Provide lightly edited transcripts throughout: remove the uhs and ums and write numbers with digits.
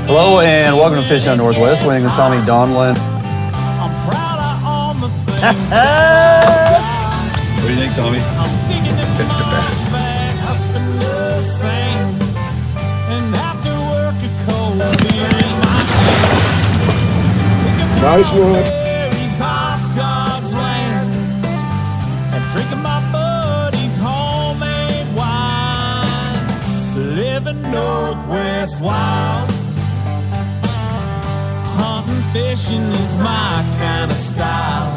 Hello and welcome to Fish Hunt Northwest. Winning with Tommy Donlin. What do you think, Tommy? It's the best. Nice one. Drinking my buddy's homemade wine, living Northwest wild. Hunting, fishing is my kind of style.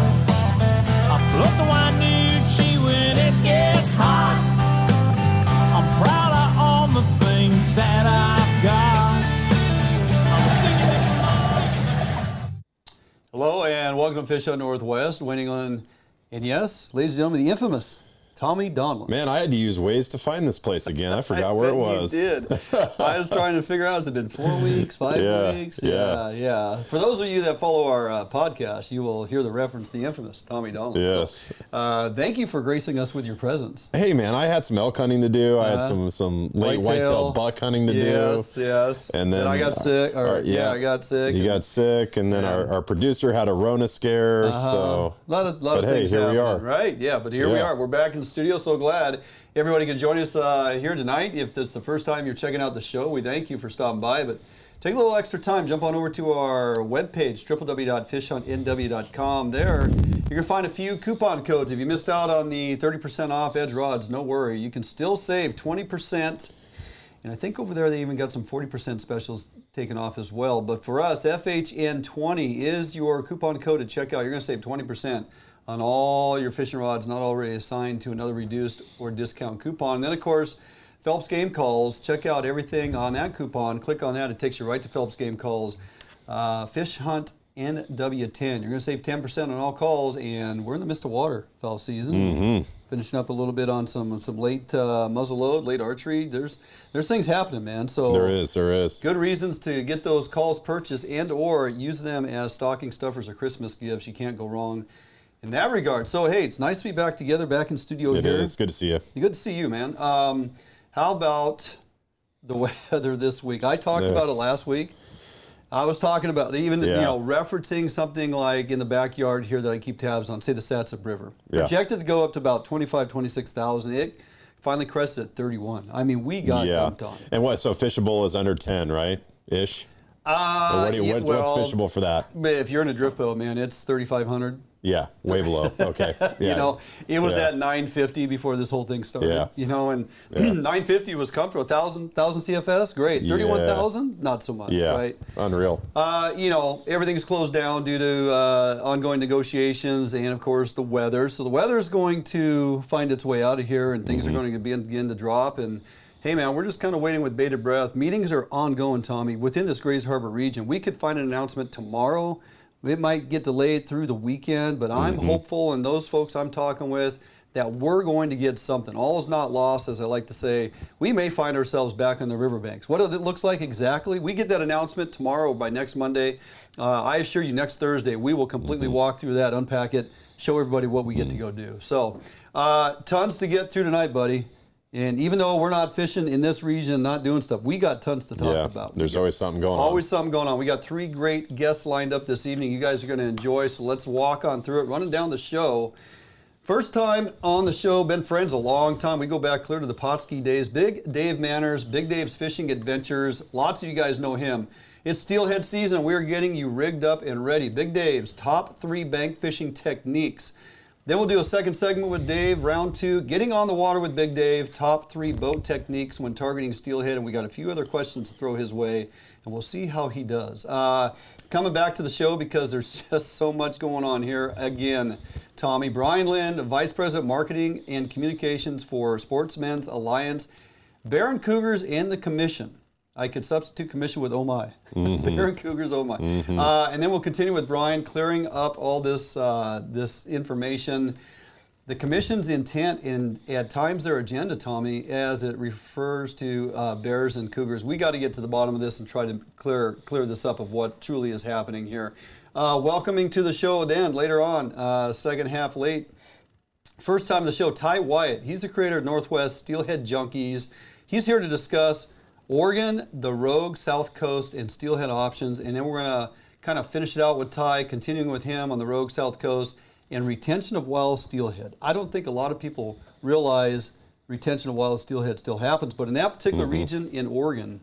I float the Wainuchi when it gets hot. I'm proud of all the things that I've got. Hello and welcome to Fish Hunt Northwest. Winning on, and yes, ladies and gentlemen, the infamous Tommy Donlin. Man, I had to use Waze to find this place again. I forgot where it was. You did. I was trying to figure out, has it been 4 weeks, 5 weeks? Yeah. For those of you that follow our podcast, you will hear the reference, the infamous Tommy Donlin. Yes. So, thank you for gracing us with your presence. Hey, man, I had some elk hunting to do. I had some late whitetail buck hunting to do. Yes. And then I got sick. I got sick. You got sick, and then our producer had a Rona scare. So, a lot of things here we are. Right? Yeah, but here we are. We're back in the studio. So glad everybody can join us here tonight. If this is the first time you're checking out the show, we thank you for stopping by. But take a little extra time. Jump on over to our webpage, www.fishhuntnw.com. There, you can find a few coupon codes. If you missed out on the 30% off Edge rods, no worry. You can still save 20%. And I think over there they even got some 40% specials taken off as well. But for us, FHN20 is your coupon code to check out. You're going to save 20% on all your fishing rods not already assigned to another reduced or discount coupon. And then, of course, Phelps Game Calls. Check out everything on that coupon. Click on that. It takes you right to Phelps Game Calls. Fish Hunt NW10. You're going to save 10% on all calls, and we're in the midst of waterfowl season. Mm-hmm. Finishing up a little bit on some late muzzleload, late archery. There's things happening, man. So there is. Good reasons to get those calls purchased and or use them as stocking stuffers or Christmas gifts. You can't go wrong in that regard. So, hey, it's nice to be back together, back in studio here. It is. Good to see you. Good to see you, man. How about the weather this week? I talked about it last week. I was talking about even referencing something like in the backyard here that I keep tabs on, say the Satsop River. Projected to go up to about 26,000. It finally crested at 31. I mean, we got dumped on. And what, so fishable is under 10, right? Ish? What's fishable for that? If you're in a drift boat, man, it's 3,500. Yeah, way below. Okay. Yeah. It was at 950 before this whole thing started. And 950 was comfortable. 1,000 CFS, great. 31,000, not so much. Yeah, right? Unreal. Everything's closed down due to ongoing negotiations and, of course, the weather. So the weather is going to find its way out of here, and things are going to begin to drop. And hey, man, we're just kind of waiting with bated breath. Meetings are ongoing, Tommy, within this Grays Harbor region. We could find an announcement tomorrow. It might get delayed through the weekend, but I'm hopeful, and those folks I'm talking with, that we're going to get something. All is not lost, as I like to say. We may find ourselves back on the riverbanks. What it looks like exactly, we get that announcement tomorrow by next Monday. I assure you next Thursday, we will completely walk through that, unpack it, show everybody what we get to go do. So, tons to get through tonight, buddy. And even though we're not fishing in this region, not doing stuff, we got tons to talk about. There's always something going on. Always something going on. We got 3 great guests lined up this evening. You guys are going to enjoy, so let's walk on through it. Running down the show. First time on the show, been friends a long time. We go back clear to the Potski days. Big Dave Manners, Big Dave's Fishing Adventures. Lots of you guys know him. It's steelhead season. We're getting you rigged up and ready. Big Dave's top 3 bank fishing techniques. Then we'll do a second segment with Dave, round 2, getting on the water with Big Dave, top 3 boat techniques when targeting steelhead, and we got a few other questions to throw his way, and we'll see how he does. Coming back to the show because there's just so much going on here. Again, Tommy, Brian Lynn, Vice President Marketing and Communications for Sportsmen's Alliance, Bear and Cougars, and the Commission. I could substitute commission with oh my. Bear and Cougars, oh my. And then we'll continue with Brian clearing up all this this information. The commission's intent and at times their agenda, Tommy, as it refers to bears and cougars. We got to get to the bottom of this and try to clear this up of what truly is happening here. Welcoming to the show then later on, second half late. First time of the show, Wyatt. He's the creator of Northwest Steelhead Junkies. He's here to discuss Oregon, the Rouge South Coast, and Steelhead options. And then we're going to kind of finish it out with Ty, continuing with him on the Rouge South Coast, and retention of wild steelhead. I don't think a lot of people realize retention of wild steelhead still happens, but in that particular region in Oregon,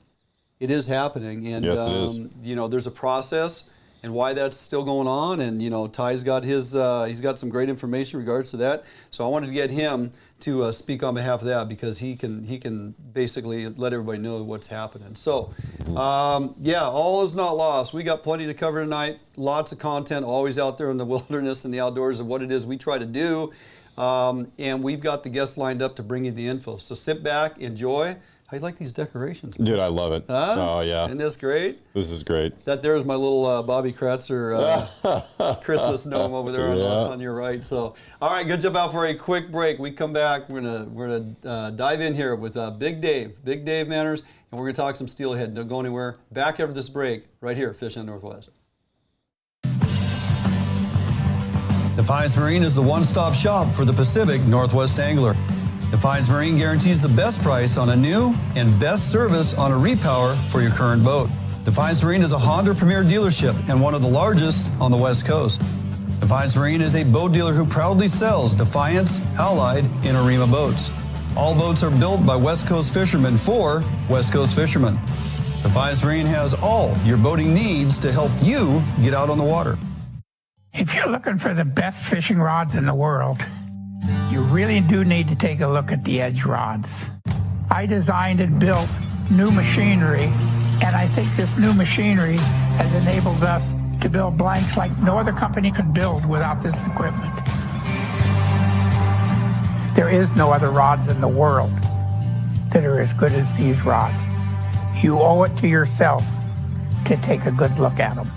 it is happening. And, yes, it is. You know, there's a process and why that's still going on. And, you know, Ty's got his, he's got some great information in regards to that. So I wanted to get him to speak on behalf of that, because he can basically let everybody know what's happening. So, yeah, all is not lost. We got plenty to cover tonight. Lots of content always out there in the wilderness and the outdoors of what it is we try to do. And we've got the guests lined up to bring you the info. So sit back, enjoy. How you like these decorations? Dude, I love it. Huh? Oh, yeah. Isn't this great? This is great. That there's my little Bobby Kratzer Christmas gnome over there on your right. So, all right, good jump out for a quick break. We come back. We're gonna dive in here with Big Dave Manners, and we're gonna talk some steelhead. Don't go anywhere. Back after this break, right here, Fishing Northwest. Defiance Marine is the one-stop shop for the Pacific Northwest angler. Defiance Marine guarantees the best price on a new and best service on a repower for your current boat. Defiance Marine is a Honda Premier dealership and one of the largest on the West Coast. Defiance Marine is a boat dealer who proudly sells Defiance, Allied, and Arima boats. All boats are built by West Coast fishermen for West Coast fishermen. Defiance Marine has all your boating needs to help you get out on the water. If you're looking for the best fishing rods in the world, you really do need to take a look at the Edge rods. I designed and built new machinery, and I think this new machinery has enabled us to build blanks like no other company can build without this equipment. There is no other rods in the world that are as good as these rods. You owe it to yourself to take a good look at them.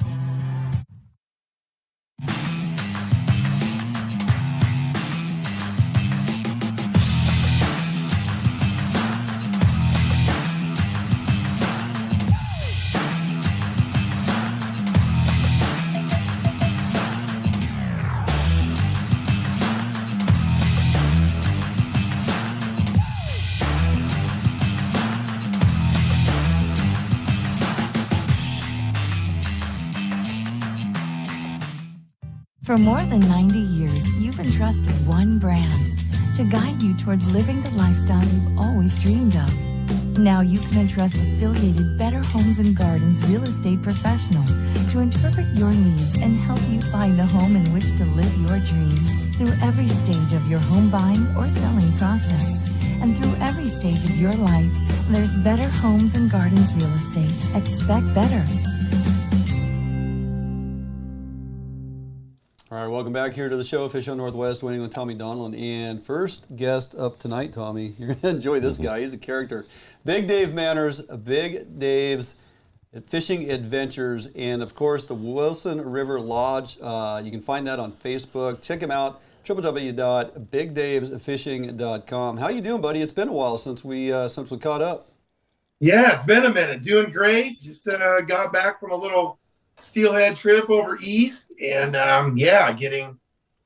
For more than 90 years, you've entrusted one brand to guide you towards living the lifestyle you've always dreamed of. Now you can entrust affiliated Better Homes and Gardens real estate professional to interpret your needs and help you find the home in which to live your dreams through every stage of your home buying or selling process. And through every stage of your life, there's Better Homes and Gardens real estate. Expect better. All right, welcome back here to the show, Fish on Northwest, winning with Tommy Donlin. And first guest up tonight, Tommy, you're going to enjoy this guy. He's a character. Big Dave Manners, Big Dave's Fishing Adventures, and of course the Wilson River Lodge. You can find that on Facebook. Check him out, www.bigdavesfishing.com. How you doing, buddy? It's been a while since we caught up. Yeah, it's been a minute. Doing great. Just got back from a little steelhead trip over east, and yeah, getting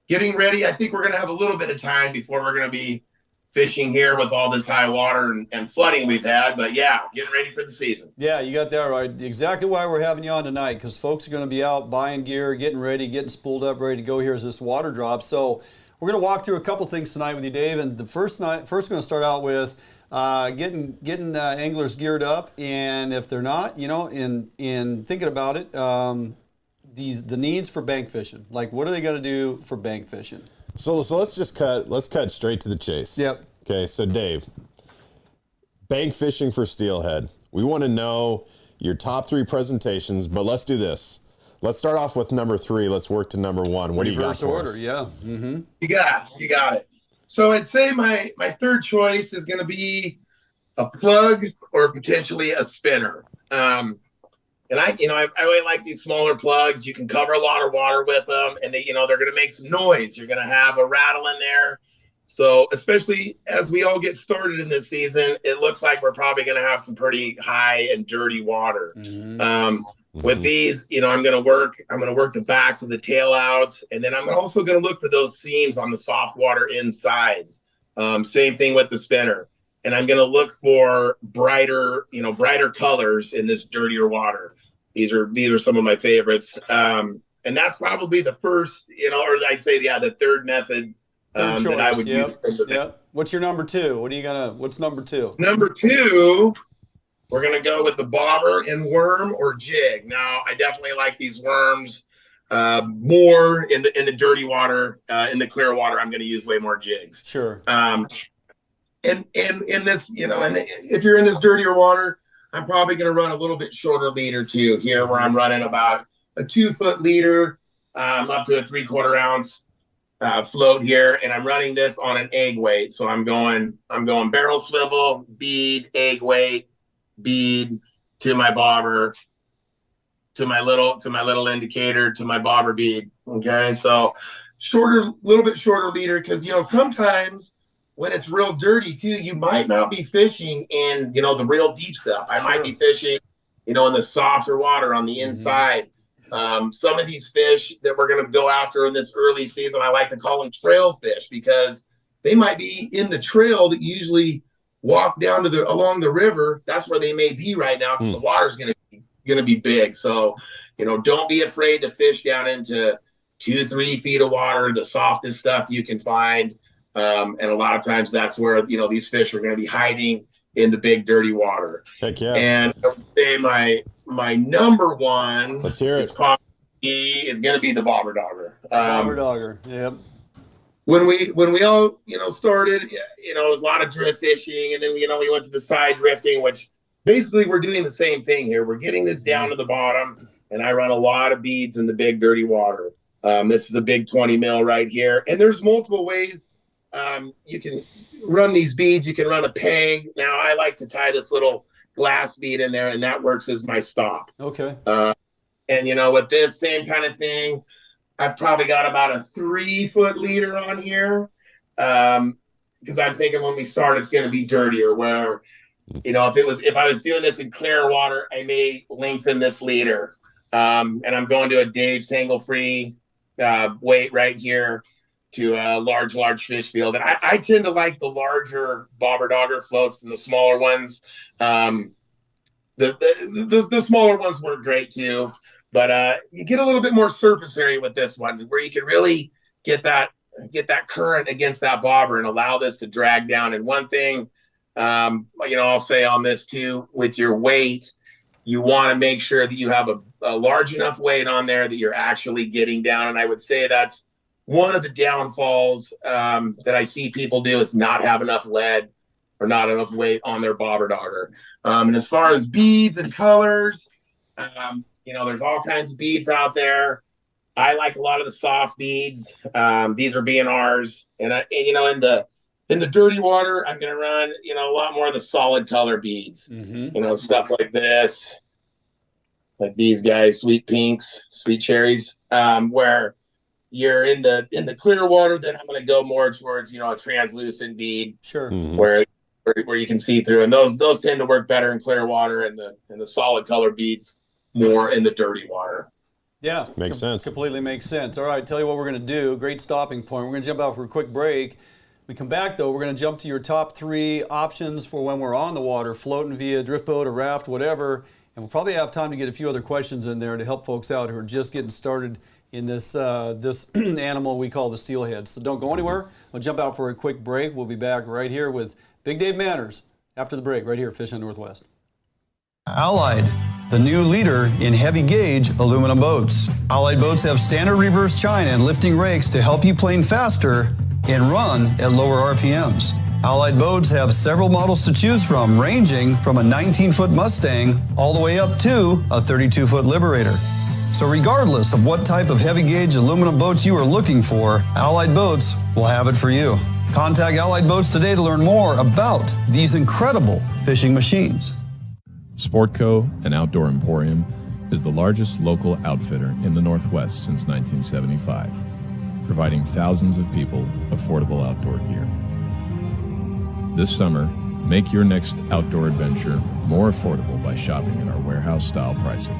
ready. I think we're gonna have a little bit of time before we're gonna be fishing here with all this high water and flooding we've had, but yeah, getting ready for the season. Yeah, you got that right. Exactly why we're having you on tonight, because folks are going to be out buying gear, getting ready, getting spooled up, ready to go here as this water drops. So we're going to walk through a couple things tonight with you, Dave, and the first going to start out with getting anglers geared up, and if they're not, you know, in thinking about it, the needs for bank fishing. Like, what are they going to do for bank fishing? So let's cut straight to the chase. Yep. Okay, so Dave, bank fishing for steelhead. We want to know your top 3 presentations, but let's do this. Let's start off with number 3. Let's work to number 1. What do you got for us? Yeah. Mm-hmm. You got it. So I'd say my third choice is going to be a plug or potentially a spinner. And I really like these smaller plugs. You can cover a lot of water with them, and they're going to make some noise. You're going to have a rattle in there. So especially as we all get started in this season, it looks like we're probably going to have some pretty high and dirty water. Mm-hmm. With these, I'm going to work the backs of the tail outs, and then I'm also going to look for those seams on the soft water insides. Same thing with the spinner. and I'm going to look for brighter colors in this dirtier water. These are some of my favorites. And that's probably the first, or I'd say, the third method that I would use. Yep. What's your number two? What's number two? Number two, we're going to go with the bobber and worm or jig. Now, I definitely like these worms more in the dirty water. In the clear water, I'm going to use way more jigs. Sure. And in this, and if you're in this dirtier water, I'm probably going to run a little bit shorter leader too. Here, where I'm running about a 2-foot leader, up to a 3/4 ounce float here, and I'm running this on an egg weight. So I'm going barrel swivel, bead, egg weight, bead to my bobber, to my little indicator, to my bobber bead. Okay, so little bit shorter leader, because sometimes when it's real dirty too, you might not be fishing in the real deep stuff. I might be fishing in the softer water on the inside. Some of these fish that we're going to go after in this early season, I like to call them trail fish, because they might be in the trail that you usually walk down along the river. That's where they may be right now, because the water's going to be big. So, don't be afraid to fish down into 2-3 feet of water, the softest stuff you can find. And a lot of times that's where, these fish are going to be hiding in the big dirty water. Heck yeah. And I would say my number one Let's hear it. is going to be the bobber dogger. Bobber dogger. Yep. When we all, started, it was a lot of drift fishing, and then, we went to the side drifting, which basically we're doing the same thing here. We're getting this down to the bottom, and I run a lot of beads in the big dirty water. This is a big 20 mil right here. And there's multiple ways you can run these beads. You can run a peg. Now, I like to tie this little glass bead in there, and that works as my stop. Okay. And, with this same kind of thing, I've probably got about a 3-foot leader on here, because I'm thinking when we start, it's going to be dirtier, where, if I was doing this in clear water, I may lengthen this leader. And I'm going to a Dave's Tangle Free weight right here to a large fish field. And I tend to like the larger bobber dogger floats than the smaller ones. The smaller ones work great too, but you get a little bit more surface area with this one, where you can really get that current against that bobber and allow this to drag down. And one thing, I'll say on this too, with your weight, you want to make sure that you have a large enough weight on there that you're actually getting down. And I would say that's one of the downfalls that I see people do, is not have enough lead or not enough weight on their bobber dogger. And as far as beads and colors, there's all kinds of beads out there. I like a lot of the soft beads. These are BNRs, and in the dirty water, I'm going to run, a lot more of the solid color beads. Stuff like this, like these guys, sweet pinks, sweet cherries, where you're in the clear water. Then I'm going to go more towards, a translucent bead. Sure. Where you can see through, and those tend to work better in clear water, and the solid color beads more in the dirty water. Yeah, makes sense. Completely makes sense. All right, tell you what we're going to do. Great stopping point. We're going to jump out for a quick break. We come back, though, we're going to jump to your top 3 options for when we're on the water, floating via drift boat or raft, whatever. And we'll probably have time to get a few other questions in there to help folks out who are just getting started in this this animal we call the steelhead. So don't go anywhere. We'll jump out for a quick break. We'll be back right here with Big Dave Manners after the break, right here at Fishing Northwest. Allied, the new leader in heavy gauge aluminum boats. Allied boats have standard reverse chine and lifting rakes to help you plane faster and run at lower RPMs. Allied boats have several models to choose from, ranging from a 19-foot Mustang all the way up to a 32-foot Liberator. So regardless of what type of heavy gauge aluminum boats you are looking for, Allied Boats will have it for you. Contact Allied Boats today to learn more about these incredible fishing machines. Sportco, an outdoor emporium, is the largest local outfitter in the Northwest since 1975, providing thousands of people affordable outdoor gear. This summer, make your next outdoor adventure more affordable by shopping at our warehouse-style pricing.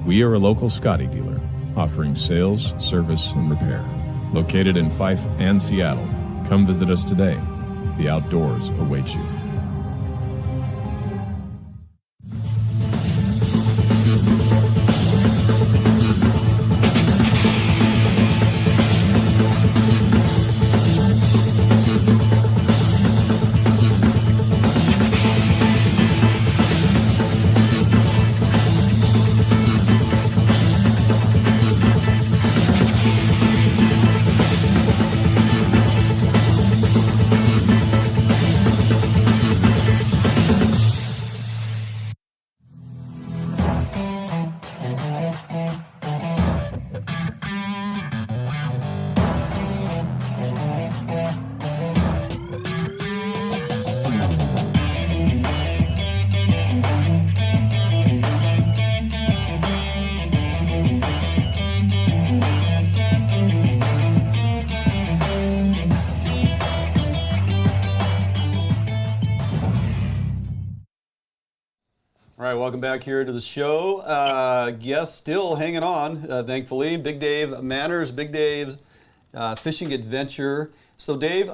We are a local Scotty dealer, offering sales, service, and repair. Located in Fife and Seattle, come visit us today. The outdoors await you. All right, welcome back here to the show. Guests still hanging on, thankfully. Big Dave Manners, Big Dave's Fishing Adventure. So Dave,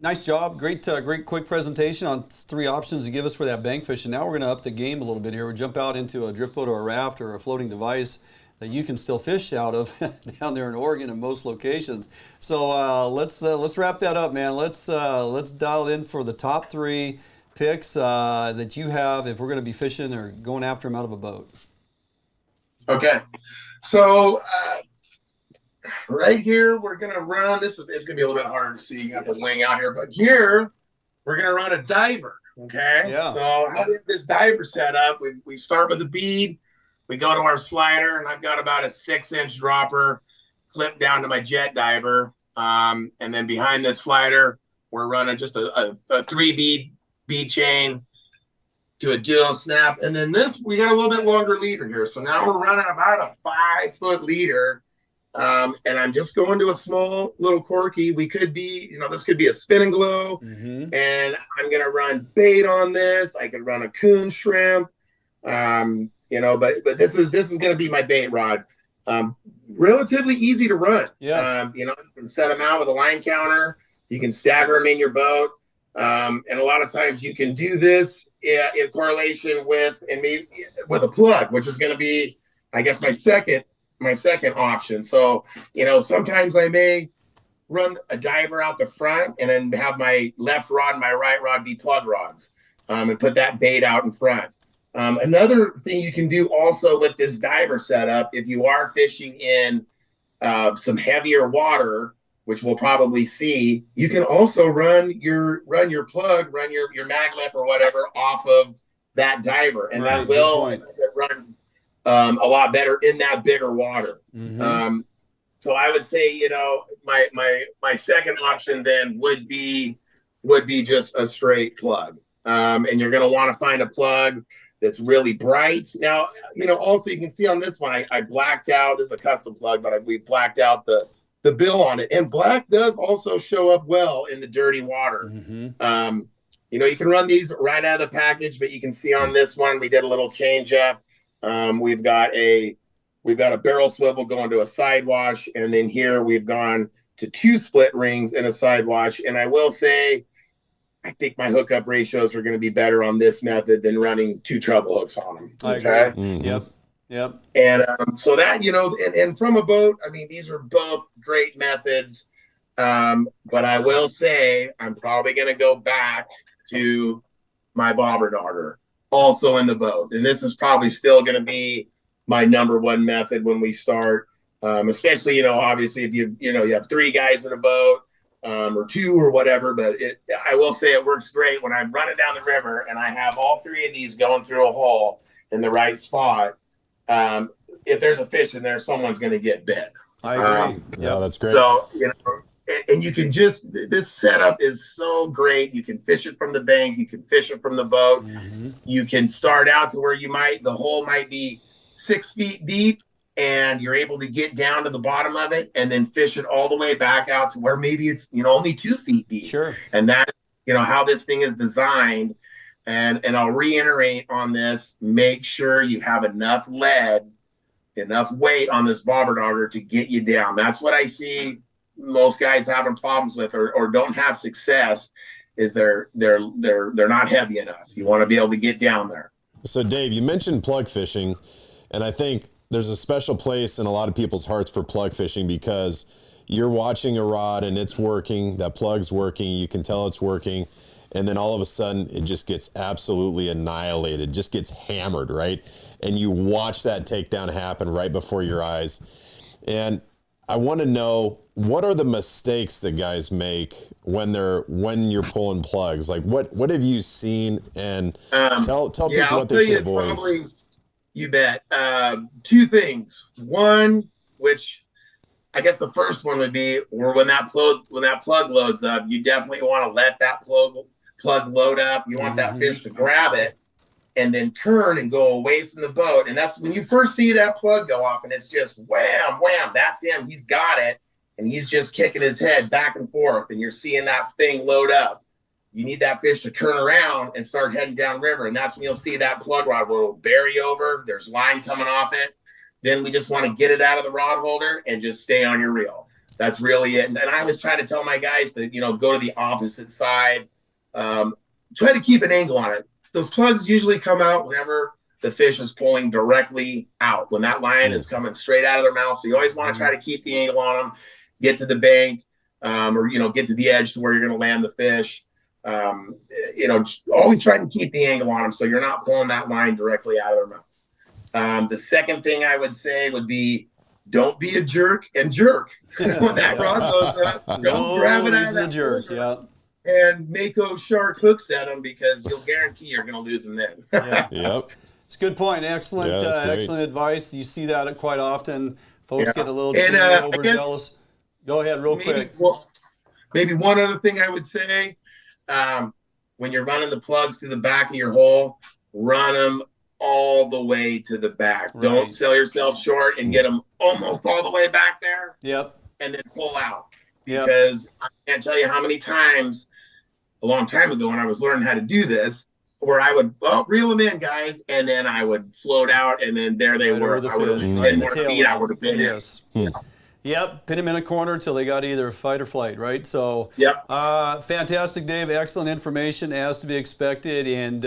nice job. Great quick presentation on 3 options to give us for that bank fishing. Now we're going to up the game a little bit here. We'll jump out into a drift boat or a raft or a floating device that you can still fish out of down there in Oregon in most locations. So let's wrap that up, man. Let's dial in for the top 3 picks that you have if we're going to be fishing or going after them out of a boat. Okay. So right here, we're going to run, it's going to be a little bit harder to see, you got the wing out here, but here, we're going to run a diver, okay? Yeah. So how we have this diver set up, we start with the bead, we go to our slider, and I've got about a 6-inch dropper clipped down to my jet diver, and then behind this slider, we're running just a 3-bead chain to a duo snap, and then this, we got a little bit longer leader here, so now we're running about a 5-foot leader. And I'm just going to a small little corky. We could be, this could be a spin and glow, and I'm going to run bait on this. I could run a coon shrimp, but this is going to be my bait rod. Relatively easy to run. Yeah. You can set them out with a line counter. You can stagger them in your boat. And a lot of times you can do this in correlation with a plug, which is going to be, I guess, my second option. So, sometimes I may run a diver out the front and then have my left rod and my right rod be plug rods, and put that bait out in front. Another thing you can do also with this diver setup, if you are fishing in some heavier water, which we'll probably see, you can also run your plug, run your mag lip or whatever off of that diver, and that will run a lot better in that bigger water. So I would say, my second option then would be just a straight plug. And you're going to want to find a plug that's really bright. Now, also you can see on this one, I blacked out, this is a custom plug, but we blacked out the bill on it. And black does also show up well in the dirty water. You can run these right out of the package, but you can see on this one, we did a little change up. We've got a barrel swivel going to a side wash, and then here we've gone to 2 split rings and a side wash. And I will say, I think my hookup ratios are going to be better on this method than running 2 treble hooks on them. I agree. Yep. And so that, and from a boat, I mean, these are both great methods. But I will say I'm probably going to go back to my bobber darter also in the boat. And this is probably still going to be my number 1 method when we start, especially, obviously if you have 3 guys in a boat, or 2 or whatever, but I will say it works great when I'm running down the river and I have all 3 of these going through a hole in the right spot. If there's a fish in there, someone's going to get bit. I agree. Yeah, that's great. So, and you can this setup is so great. You can fish it from the bank. You can fish it from the boat. You can start out to where the hole might be 6 feet deep, and you're able to get down to the bottom of it and then fish it all the way back out to where maybe it's, only 2 feet deep. Sure. And that, how this thing is designed. And I'll reiterate on this, make sure you have enough lead, enough weight on this bobber darter to get you down. That's what I see most guys having problems with or don't have success is they're not heavy enough. You want to be able to get down there. So Dave, you mentioned plug fishing, and I think there's a special place in a lot of people's hearts for plug fishing because you're watching a rod and it's working, that plug's working, you can tell it's working, and then all of a sudden it just gets absolutely annihilated, just gets hammered, right? And you watch that takedown happen right before your eyes. And I want to know, what are the mistakes that guys make when you're pulling plugs? Like what have you seen, and tell people what they should avoid. You bet. Two things. One, which I guess the first one would be, or when that plug loads up, you definitely want to let that plug load up. You want that fish to grab it and then turn and go away from the boat. And that's when you first see that plug go off, and it's just wham, wham, that's him. He's got it. And he's just kicking his head back and forth, and you're seeing that thing load up. You need that fish to turn around and start heading downriver. And that's when you'll see that plug rod where it'll bury over. There's line coming off it. Then we just want to get it out of the rod holder and just stay on your reel. That's really it. And I always try to tell my guys to, go to the opposite side. Try to keep an angle on it. Those plugs usually come out whenever the fish is pulling directly out, when that line is coming straight out of their mouth. So you always want to try to keep the angle on them, get to the bank, or get to the edge to where you're going to land the fish. Always try to keep the angle on them so you're not pulling that line directly out of their mouth. The second thing I would say would be, don't be a jerk and jerk. When that rod goes up, don't grab it out of that jerk. And make those shark hooks at them, because you'll guarantee you're going to lose them then. Yep. It's a good point. Excellent, excellent advice. You see that quite often. Folks get a little overzealous. Go ahead real quick. Maybe one other thing I would say, when you're running the plugs to the back of your hole, run them all the way to the back. Right. Don't sell yourself short and get them almost all the way back there. Yep. And then pull out. Because I can't tell you how many times a long time ago when I was learning how to do this, where I would reel them in, guys, and then I would float out, and then there they were. I would have 10 more feet. I would have been in. Yep, pin them in a corner till they got either fight or flight, right? So, fantastic, Dave. Excellent information, as to be expected, and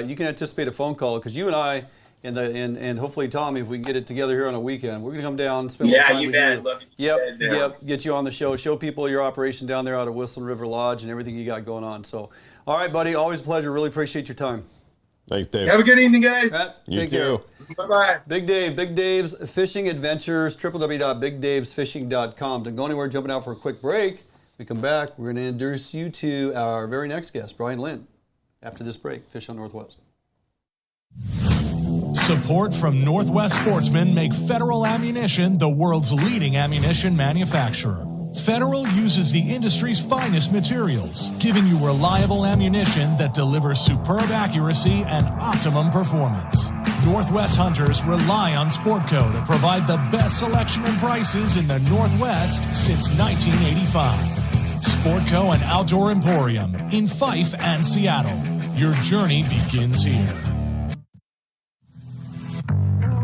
you can anticipate a phone call, because you and I, and hopefully Tommy, if we can get it together here on a weekend, we're going to come down, spend more time with you. Get you on the show, show people your operation down there out of Whistling River Lodge and everything you got going on. So, all right, buddy, always a pleasure. Really appreciate your time. Thanks, Dave. Have a good evening, guys. You too. Bye-bye. Big Dave's Fishing Adventures, www.bigdavesfishing.com. Don't go anywhere, jumping out for a quick break. We come back, we're going to introduce you to our very next guest, Brian Lynn. After this break, Fish on Northwest. Support from Northwest Sportsmen make Federal Ammunition the world's leading ammunition manufacturer. Federal uses the industry's finest materials, giving you reliable ammunition that delivers superb accuracy and optimum performance. Northwest hunters rely on Sportco to provide the best selection and prices in the Northwest since 1985. Sportco and Outdoor Emporium in Fife and Seattle. Your journey begins here.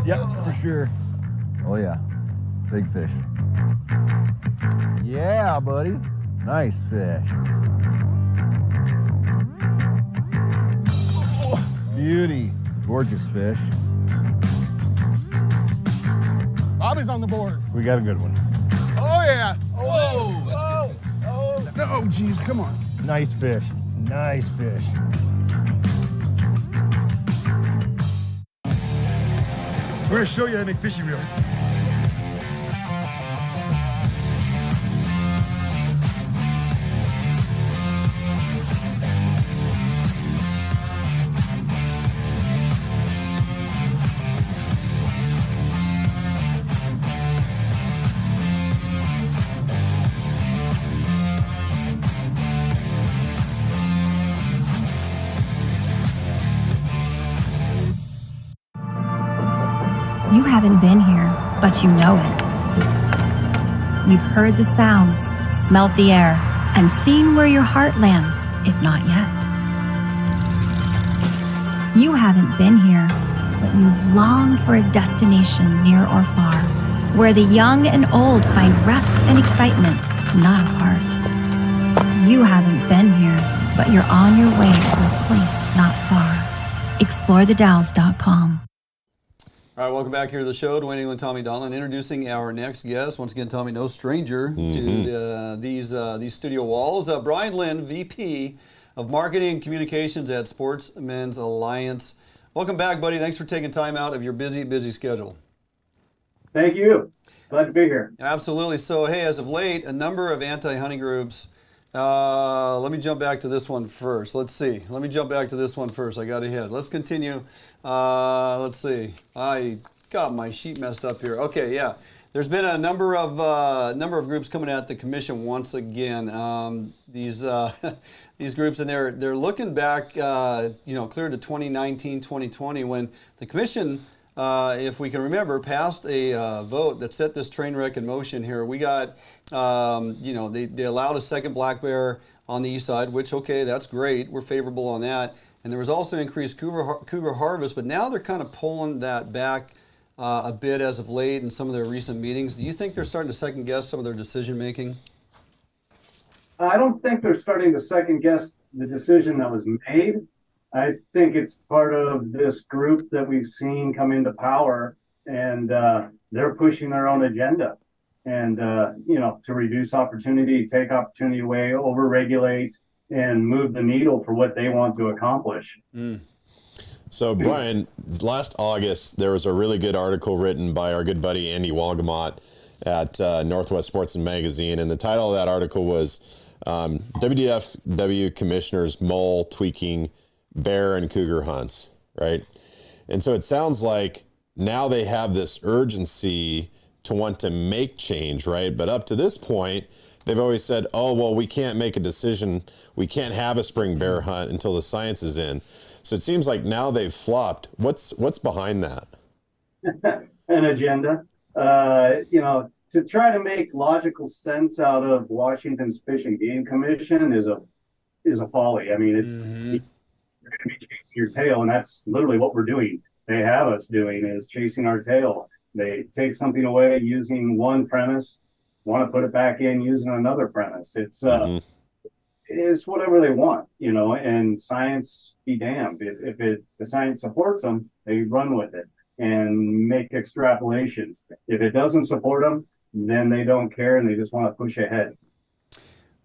Yep, for sure. Oh yeah, big fish. Yeah, buddy. Nice fish. Oh, beauty. Gorgeous fish. Bobby's on the board. We got a good one. Oh yeah. Oh, geez, come on. Nice fish. Nice fish. We're gonna show you how to make fishing reels. You haven't been here, but you know it. You've heard the sounds, smelled the air, and seen where your heart lands, if not yet. You haven't been here, but you've longed for a destination near or far, where the young and old find rest and excitement, not apart. You haven't been here, but you're on your way to a place not far. ExploreTheDalles.com. All right, welcome back here to the show. Dwayne England, Tommy Donlan, introducing our next guest. Once again, Tommy, no stranger to these studio walls. Brian Lynn, VP of Marketing and Communications at Sportsmen's Alliance. Welcome back, buddy. Thanks for taking time out of your busy schedule. Thank you. Glad to be here. Absolutely. So, hey, as of late, a number of anti-hunting groups. Let me jump back to this one first. Let's see. Let me jump back to this one first. I got ahead. Let's continue. Let's see. I got my sheet messed up here. Okay, yeah. There's been a number of groups coming at the commission once again. These groups, and they're looking back, clear to 2019, 2020, when the commission, if we can remember, passed a vote that set this train wreck in motion here. We got, they allowed a second black bear on the east side, which, okay, that's great. We're favorable on that. And there was also increased cougar harvest, but now they're kind of pulling that back a bit as of late in some of their recent meetings. Do you think they're starting to second guess some of their decision making? I don't think they're starting to second guess the decision that was made. I think it's part of this group that we've seen come into power, and they're pushing their own agenda. And, to reduce opportunity, take opportunity away, over-regulate, and move the needle for what they want to accomplish. So, Brian, last August, there was a really good article written by our good buddy Andy Walgamot at Northwest Sportsman magazine, and the title of that article was WDFW Commissioners Mole Tweaking Bear and Cougar Hunts, right? And so it sounds like now they have this urgency to want to make change, right? But up to this point, they've always said, oh, well, we can't make a decision. We can't have a spring bear hunt until the science is in. So it seems like now they've flopped. What's behind that? An agenda. To try to make logical sense out of Washington's Fish and Game Commission is a folly. I mean, it's you're going to be chasing your tail, and that's literally what we're doing. They have us doing is chasing our tail. They take something away using one premise, want to put it back in using another premise. It's whatever they want, and science be damned. If the science supports them, they run with it and make extrapolations. If it doesn't support them, then they don't care and they just want to push ahead.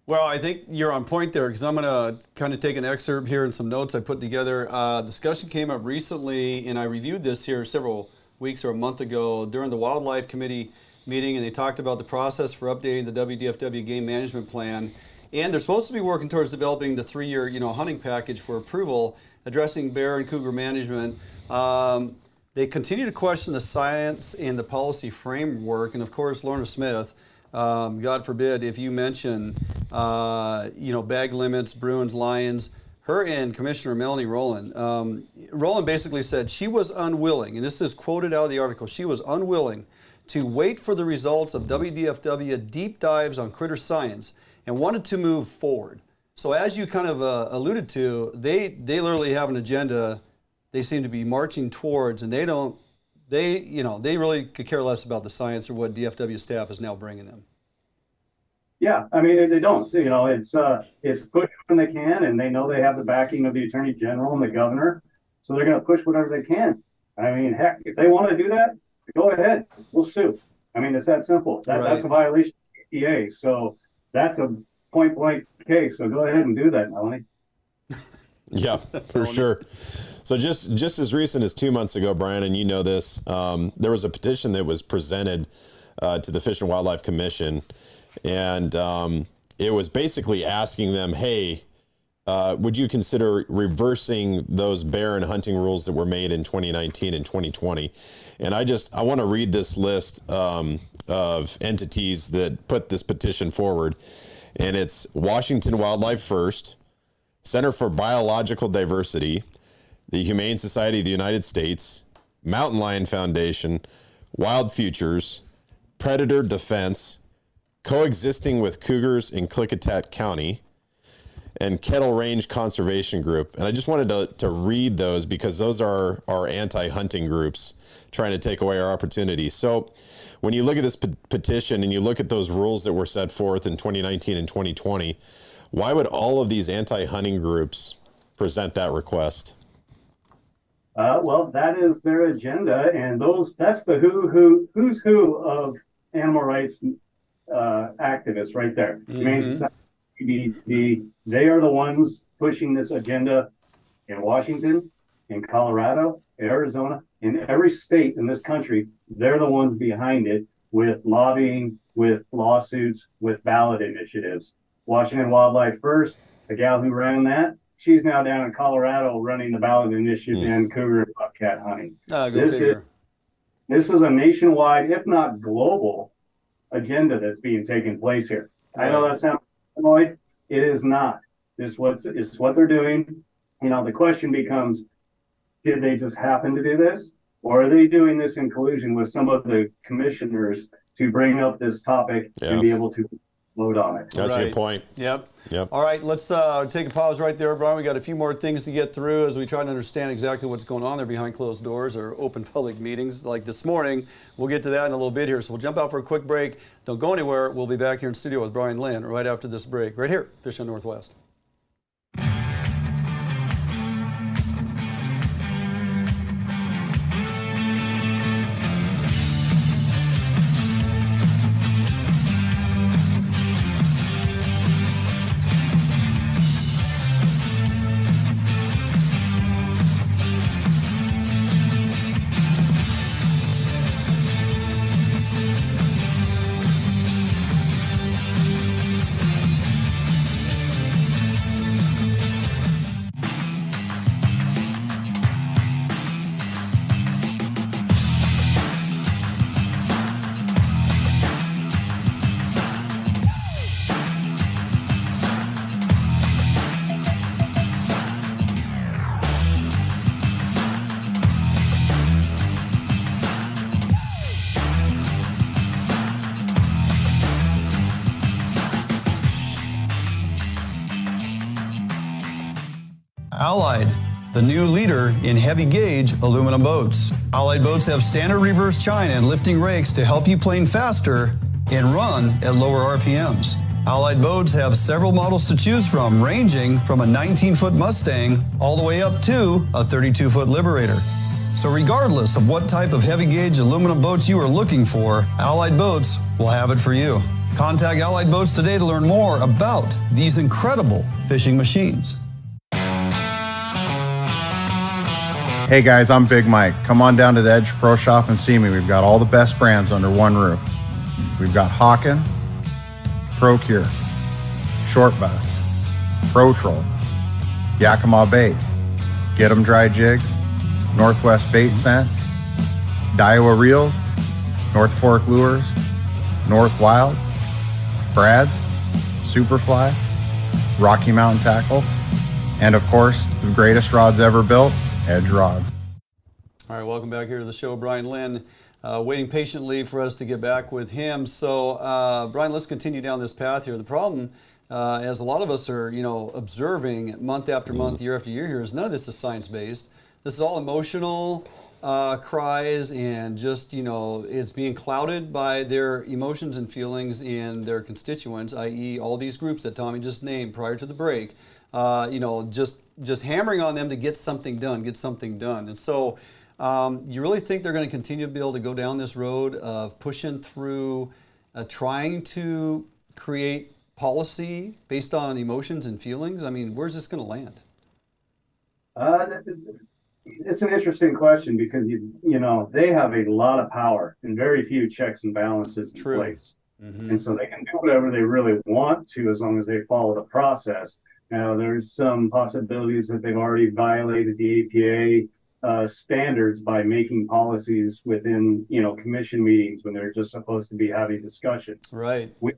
Well, I think you're on point there, because I'm going to kind of take an excerpt here and some notes I put together. Discussion came up recently, and I reviewed this here several weeks or a month ago during the Wildlife Committee meeting, and they talked about the process for updating the WDFW game management plan. And they're supposed to be working towards developing the 3-year, hunting package for approval, addressing bear and cougar management. They continue to question the science and the policy framework. And of course, Lorna Smith, God forbid, if you mention, bag limits, Bruins, Lions, her and Commissioner Melanie Rowland. Rowland basically said she was unwilling, and this is quoted out of the article, she was unwilling to wait for the results of WDFW deep dives on critter science and wanted to move forward. So as you kind of alluded to, they literally have an agenda they seem to be marching towards, and they really could care less about the science or what DFW staff is now bringing them. Yeah, I mean, they don't. It's push when they can, and they know they have the backing of the Attorney General and the Governor, so they're going to push whatever they can. I mean, heck, if they want to do that, go ahead. We'll sue. I mean, it's that simple. That's a violation of the EPA, so that's a point-blank case. So go ahead and do that, Melanie. Yeah, for sure. So just as recent as 2 months ago, Brian, and you know this, there was a petition that was presented to the Fish and Wildlife Commission, and it was basically asking them, hey, would you consider reversing those bear and hunting rules that were made in 2019 and 2020? And I want to read this list of entities that put this petition forward. And it's Washington Wildlife First, Center for Biological Diversity, the Humane Society of the United States, Mountain Lion Foundation, Wild Futures, Predator Defense, Coexisting with Cougars in Klickitat County, and Kettle Range Conservation Group. And I just wanted to read those because those are our anti-hunting groups trying to take away our opportunities. So when you look at this petition and you look at those rules that were set forth in 2019 and 2020, Why would all of these anti-hunting groups present that request? Well, that is their agenda, and that's the who's who of animal rights activists right there. Humane Society, PBD, they are the ones pushing this agenda in Washington, in Colorado, Arizona, in every state in this country. They're the ones behind it with lobbying, with lawsuits, with ballot initiatives. Washington Wildlife First, the gal who ran that, she's now down in Colorado running the ballot initiative in cougar and bobcat hunting. This is a nationwide, if not global, agenda that's being taken place here. I know that sounds annoying. It is not. It's what they're doing. You know, the question becomes, did they just happen to do this? Or are they doing this in collusion with some of the commissioners to bring up this topic and be able to vote on it? That's a good point. Yep. All right, let's take a pause right there, Brian. We got a few more things to get through as we try to understand exactly what's going on there behind closed doors or open public meetings like this morning. We'll get to that in a little bit here. So we'll jump out for a quick break. Don't go anywhere. We'll be back here in studio with Brian Lynn right after this break, right here, Fishing Northwest. Allied, the new leader in heavy gauge aluminum boats. Allied boats have standard reverse chine and lifting rakes to help you plane faster and run at lower RPMs. Allied boats have several models to choose from, ranging from a 19-foot Mustang all the way up to a 32-foot Liberator. So regardless of what type of heavy gauge aluminum boats you are looking for, Allied Boats will have it for you. Contact Allied Boats today to learn more about these incredible fishing machines. Hey guys, I'm Big Mike. Come on down to the Edge Pro Shop and see me. We've got all the best brands under one roof. We've got Hawken, Pro Cure, Short Bass, Pro Troll, Yakima Bait, Get 'em Dry Jigs, Northwest Bait Scent, Daiwa Reels, North Fork Lures, North Wild, Brad's, Superfly, Rocky Mountain Tackle, and of course, the greatest rods ever built, Edge Rods. All right, welcome back here to the show. Brian Lynn, waiting patiently for us to get back with him. So, Brian, let's continue down this path here. The problem, as a lot of us are, observing month after month, year after year here, is none of this is science-based. This is all emotional cries and just, it's being clouded by their emotions and feelings in their constituents, i.e. all these groups that Tommy just named prior to the break, just hammering on them to get something done. And so you really think they're going to continue to be able to go down this road of pushing through, trying to create policy based on emotions and feelings? I mean, where's this going to land? It's an interesting question because, they have a lot of power and very few checks and balances in place. Mm-hmm. And so they can do whatever they really want to as long as they follow the process. Now, there's some possibilities that they've already violated the APA standards by making policies within, commission meetings when they're just supposed to be having discussions. Right. With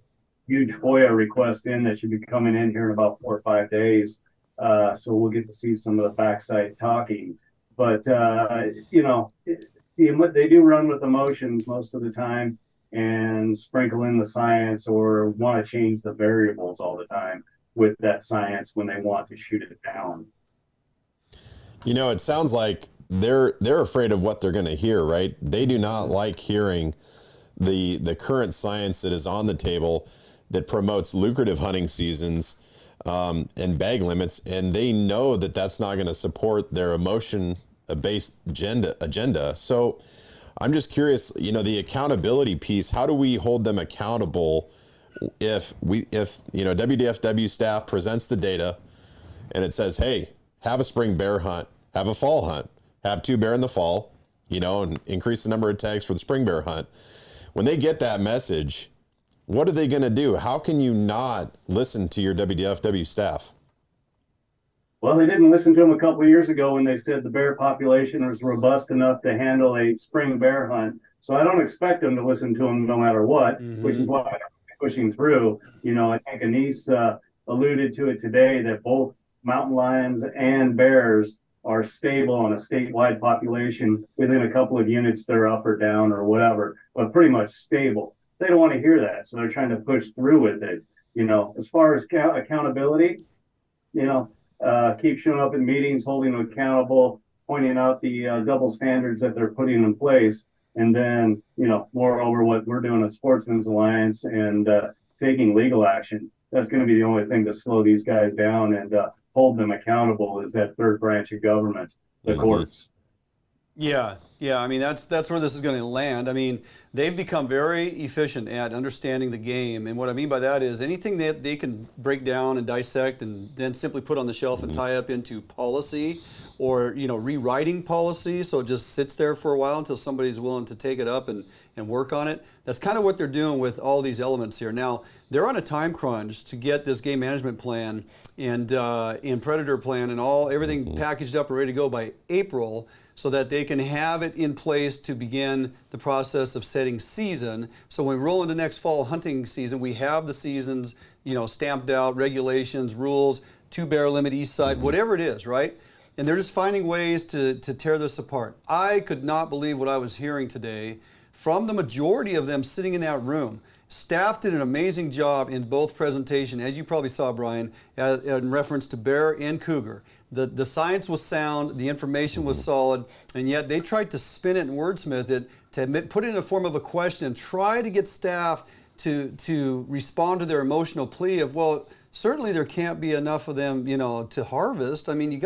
huge FOIA request in that should be coming in here in about 4 or 5 days. So we'll get to see some of the backside talking. But, they do run with emotions most of the time and sprinkle in the science or want to change the variables all the time with that science when they want to shoot it down. It sounds like they're afraid of what they're going to hear, right? They do not like hearing the current science that is on the table that promotes lucrative hunting seasons, and bag limits, and they know that that's not going to support their emotion-based agenda. So I'm just curious, the accountability piece, how do we hold them accountable if WDFW staff presents the data and it says, hey, have a spring bear hunt, have a fall hunt, have 2 bear in the fall, and increase the number of tags for the spring bear hunt. When they get that message, what are they going to do? How can you not listen to your WDFW staff? Well, they didn't listen to them a couple of years ago when they said the bear population was robust enough to handle a spring bear hunt. So I don't expect them to listen to them no matter what, which is why I'm pushing through. I think Anise alluded to it today that both mountain lions and bears are stable on a statewide population within a couple of units. They're up or down or whatever, but pretty much stable. They don't want to hear that, so they're trying to push through with it. As far as accountability, keep showing up in meetings, holding them accountable, pointing out the double standards that they're putting in place, and then moreover what we're doing at Sportsmen's Alliance and taking legal action. That's going to be the only thing to slow these guys down and hold them accountable is that third branch of government, the courts. Yeah. I mean, that's where this is going to land. I mean, they've become very efficient at understanding the game. And what I mean by that is anything that they can break down and dissect and then simply put on the shelf and tie up into policy or, rewriting policy. So it just sits there for a while until somebody's willing to take it up and work on it. That's kind of what they're doing with all these elements here. Now, they're on a time crunch to get this game management plan and predator plan and everything packaged up and ready to go by April, so that they can have it in place to begin the process of setting season. So when we roll into next fall hunting season, we have the seasons, stamped out, regulations, rules, 2 bear limit east side, whatever it is, right? And they're just finding ways to tear this apart. I could not believe what I was hearing today from the majority of them sitting in that room. Staff did an amazing job in both presentations, as you probably saw, Brian, in reference to bear and cougar. The science was sound, the information was solid, and yet they tried to spin it and wordsmith it to put it in a form of a question and try to get staff to respond to their emotional plea of, well, certainly there can't be enough of them, to harvest. I mean,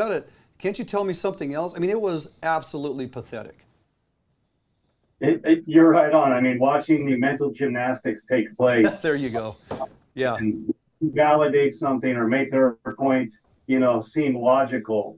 can't you tell me something else? I mean, it was absolutely pathetic. You're right on. I mean, watching the mental gymnastics take place. There you go. Yeah. And validate something or make their point, seem logical.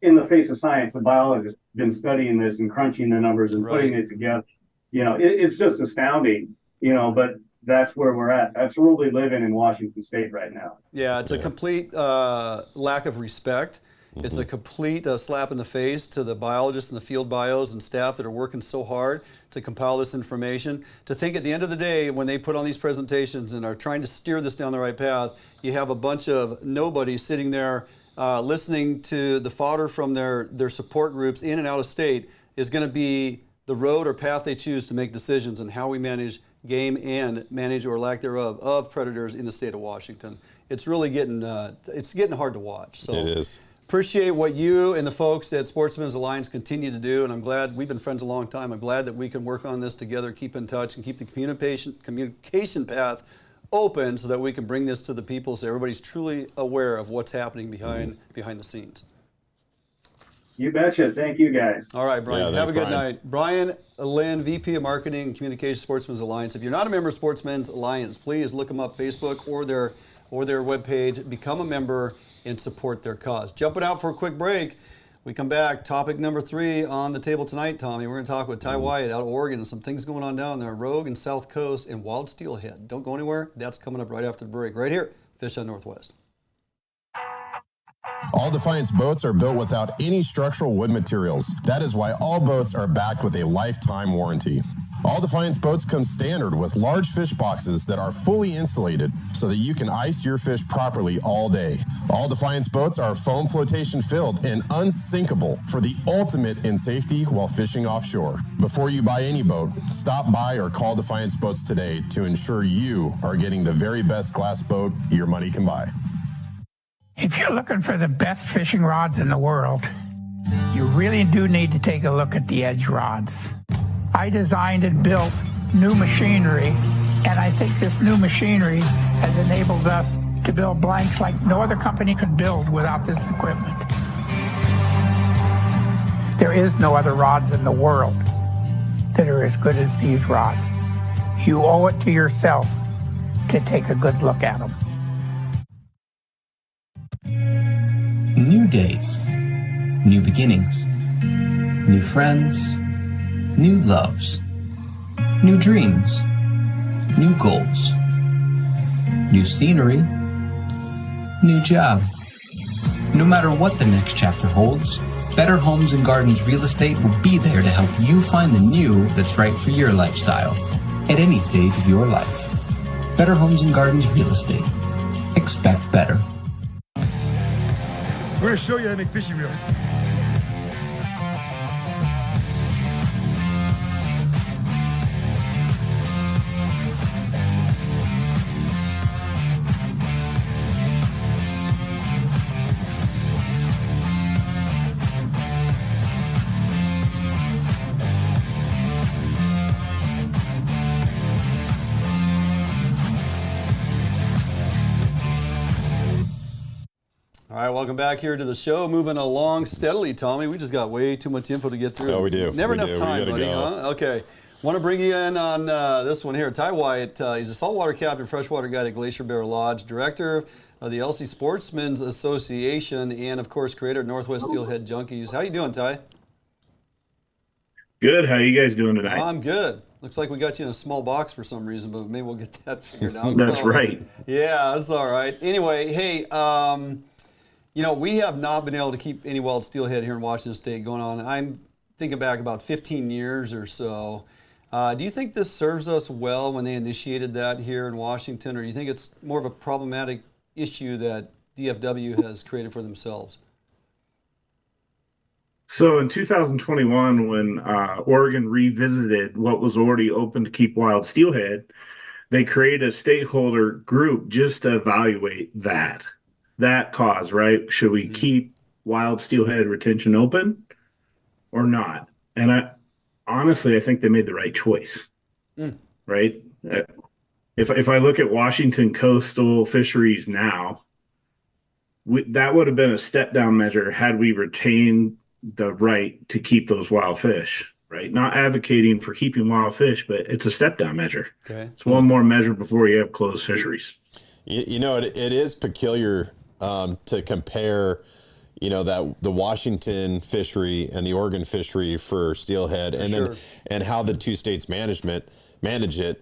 In the face of science, the biologists have been studying this and crunching the numbers and putting it together. It's just astounding, but that's where we're at. That's where we live in Washington State right now. Yeah, it's a complete lack of respect. It's a complete slap in the face to the biologists and the field bios and staff that are working so hard to compile this information. To think at the end of the day, when they put on these presentations and are trying to steer this down the right path, you have a bunch of nobodies sitting there listening to the fodder from their support groups in and out of state is going to be the road or path they choose to make decisions on how we manage game and manage or lack thereof of predators in the state of Washington. It's really getting hard to watch. So it is. Appreciate what you and the folks at Sportsmen's Alliance continue to do, and I'm glad we've been friends a long time. I'm glad that we can work on this together, keep in touch, and keep the communication path open so that we can bring this to the people so everybody's truly aware of what's happening behind the scenes. You betcha. Thank you, guys. All right, Brian. Yeah, have a good Brian. night. Brian Lynn, VP of Marketing and Communications, Sportsmen's Alliance. If you're not a member of Sportsmen's Alliance, please look them up, Facebook or their webpage. Become a member and support their cause. Jumping out for a quick break. We come back. Topic number 3 on the table tonight, Tommy. We're going to talk with Ty Wyatt out of Oregon and some things going on down there, Rouge and South Coast and Wild Steelhead. Don't go anywhere. That's coming up right after the break. Right here, Fish on Northwest. All Defiance boats are built without any structural wood materials. That is why all boats are backed with a lifetime warranty. All Defiance boats come standard with large fish boxes that are fully insulated so that you can ice your fish properly all day. All Defiance boats are foam flotation filled and unsinkable for the ultimate in safety while fishing offshore. Before you buy any boat, stop by or call Defiance Boats today to ensure you are getting the very best glass boat your money can buy. If you're looking for the best fishing rods in the world, you really do need to take a look at the Edge rods. I designed and built new machinery, and I think this new machinery has enabled us to build blanks like no other company can build without this equipment. There is no other rods in the world that are as good as these rods. You owe it to yourself to take a good look at them. New days, new beginnings, new friends, new loves, new dreams, new goals, new scenery, new job. No matter what the next chapter holds, Better Homes and Gardens Real Estate will be there to help you find the new that's right for your lifestyle at any stage of your life. Better Homes and Gardens Real Estate. Expect better. We're going to show you how to make fishing reels. All right, welcome back here to the show. Moving along steadily, Tommy. We just got way too much info to get through. Oh, we do. Never enough time, buddy, go. huh? Okay. Want to bring you in on this one here. Ty Wyatt, he's a saltwater captain, freshwater guide at Glacier Bear Lodge, director of the LC Sportsmen's Association, and, of course, creator of Northwest Steelhead Junkies. How you doing, Ty? Good. How you guys doing tonight? I'm good. Looks like we got you in a small box for some reason, but maybe we'll get that figured out. That's right. Yeah, that's all right. Anyway, hey, you know, we have not been able to keep any wild steelhead here in Washington State going on. I'm thinking back about 15 years or so. Do you think this serves us well when they initiated that here in Washington, or do you think it's more of a problematic issue that DFW has created for themselves? So in 2021, when Oregon revisited what was already open to keep wild steelhead, they created a stakeholder group just to evaluate that cause, right? Should we keep wild steelhead retention open or not? And I think they made the right choice, right? If I look at Washington coastal fisheries now, that would have been a step down measure had we retained the right to keep those wild fish, right? Not advocating for keeping wild fish, but it's a step down measure. Okay. It's one more measure before you have closed fisheries. You know, it is peculiar to compare, you know, that the Washington fishery and the Oregon fishery for steelhead, and how the two states manage it.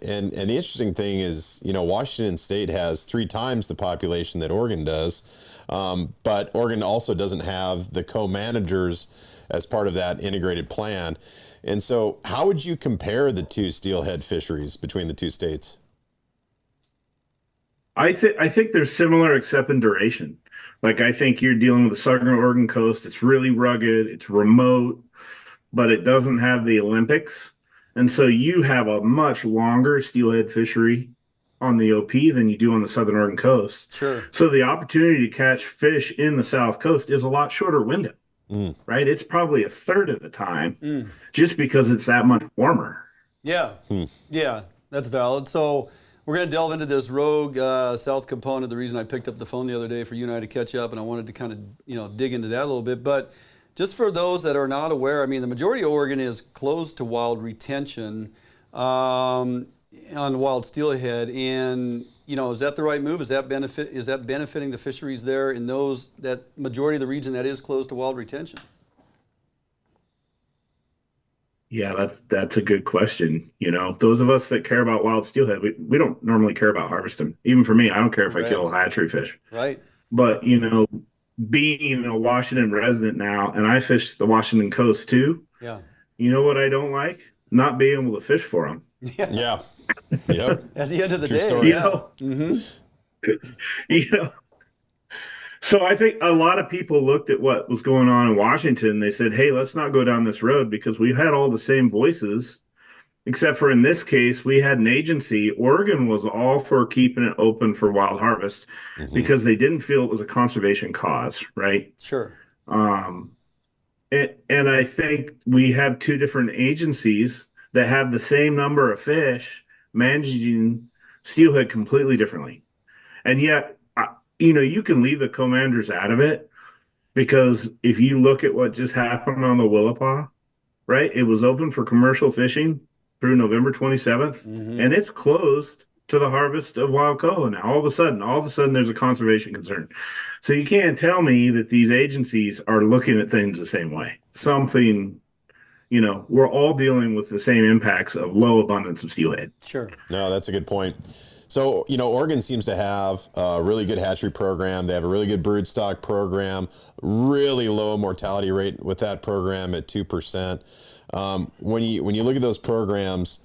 And the interesting thing is, you know, Washington State has 3 times the population that Oregon does, but Oregon also doesn't have the co-managers as part of that integrated plan. And so, how would you compare the two steelhead fisheries between the two states? I think they're similar except in duration. Like, I think you're dealing with the southern Oregon coast. It's really rugged, it's remote, but it doesn't have the Olympics. And so you have a much longer steelhead fishery on the OP than you do on the southern Oregon coast. Sure. So the opportunity to catch fish in the South Coast is a lot shorter window, right? It's probably a third of the time just because it's that much warmer. Yeah. Yeah, that's valid. So we're going to delve into this Rouge South component. The reason I picked up the phone the other day for you and I to catch up, and I wanted to kind of, you know, dig into that a little bit. But just for those that are not aware, I mean, the majority of Oregon is closed to wild retention on wild steelhead. And, you know, is that the right move? Is that benefiting the fisheries there in that majority of the region that is closed to wild retention? Yeah, that's a good question. You know, those of us that care about wild steelhead, we don't normally care about harvesting. Even for me, I don't care if I kill a hatchery fish. Right. But, you know, being a Washington resident now, and I fish the Washington coast too. Yeah. You know what I don't like? Not being able to fish for them. Yeah. Yep. At the end of the True day, story. You know, so I think a lot of people looked at what was going on in Washington. They said, hey, let's not go down this road because we've had all the same voices, except for in this case, we had an agency. Oregon was all for keeping it open for wild harvest because they didn't feel it was a conservation cause, right? Sure. And I think we have 2 different agencies that have the same number of fish managing steelhead completely differently. And yet you can leave the commanders out of it, because if you look at what just happened on the Willapa, right? It was open for commercial fishing through November 27th, and it's closed to the harvest of wild coho. Now, all of a sudden, there's a conservation concern. So you can't tell me that these agencies are looking at things the same way. Something, we're all dealing with the same impacts of low abundance of steelhead. Sure. No, that's a good point. So, Oregon seems to have a really good hatchery program. They have a really good broodstock program, really low mortality rate with that program at 2%. When you look at those programs,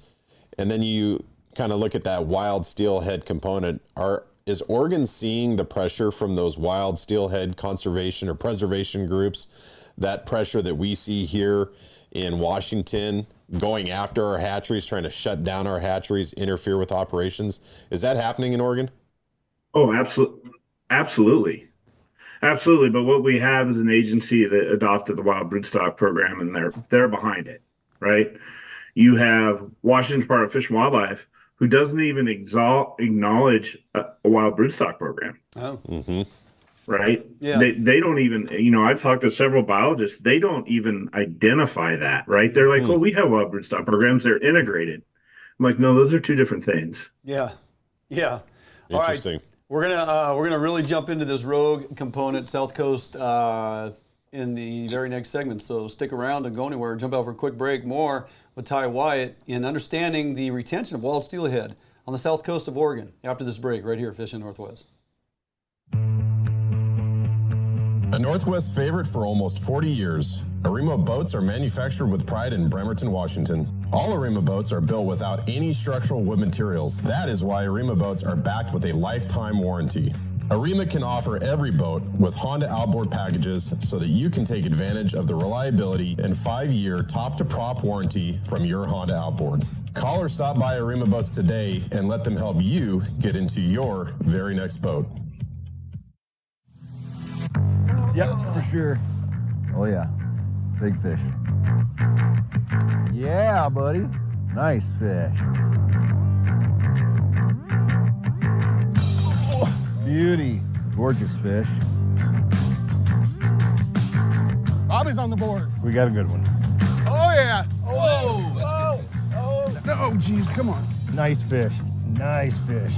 and then you kind of look at that wild steelhead component, is Oregon seeing the pressure from those wild steelhead conservation or preservation groups, that pressure that we see here in Washington, going after our hatcheries, trying to shut down our hatcheries, interfere with operations? Is that happening in Oregon? Oh, absolutely. But what we have is an agency that adopted the wild broodstock program, and they're behind it, right? You have Washington Department of Fish and Wildlife, who doesn't even acknowledge a wild broodstock program. Oh. Mm-hmm. Right? Yeah. They don't even, I've talked to several biologists, they don't even identify that, right? They're like, we have wild broodstock programs, they're integrated. I'm like, no, those are two different things. Yeah. All Interesting. right. We're gonna really jump into this rogue component, South Coast, in the very next segment. So stick around, and go anywhere. Jump out for a quick break. More with Ty Wyatt in understanding the retention of wild steelhead on the south coast of Oregon. After this break, right here, Fishing Northwest. A Northwest favorite for almost 40 years, Arima boats are manufactured with pride in Bremerton, Washington. All Arima boats are built without any structural wood materials. That is why Arima boats are backed with a lifetime warranty. Arima can offer every boat with Honda outboard packages so that you can take advantage of the reliability and 5-year top-to-prop warranty from your Honda outboard. Call or stop by Arima boats today and let them help you get into your very next boat. Yep, for sure. Oh yeah, big fish. Yeah, buddy. Nice fish. Oh, beauty. Gorgeous fish. Bobby's on the board. We got a good one. Oh, yeah. Oh, no, geez, come on. Nice fish. Nice fish.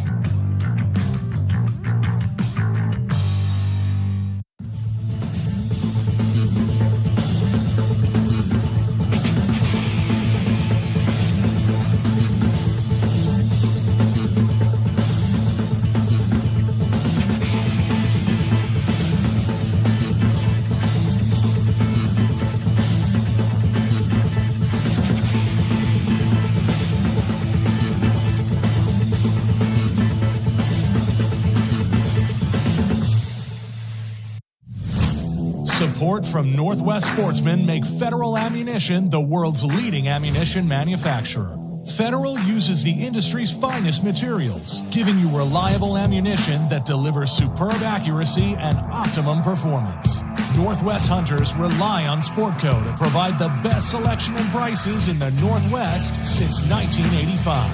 Support from Northwest Sportsmen make Federal Ammunition the world's leading ammunition manufacturer. Federal uses the industry's finest materials, giving you reliable ammunition that delivers superb accuracy and optimum performance. Northwest hunters rely on Sportco to provide the best selection and prices in the Northwest since 1985.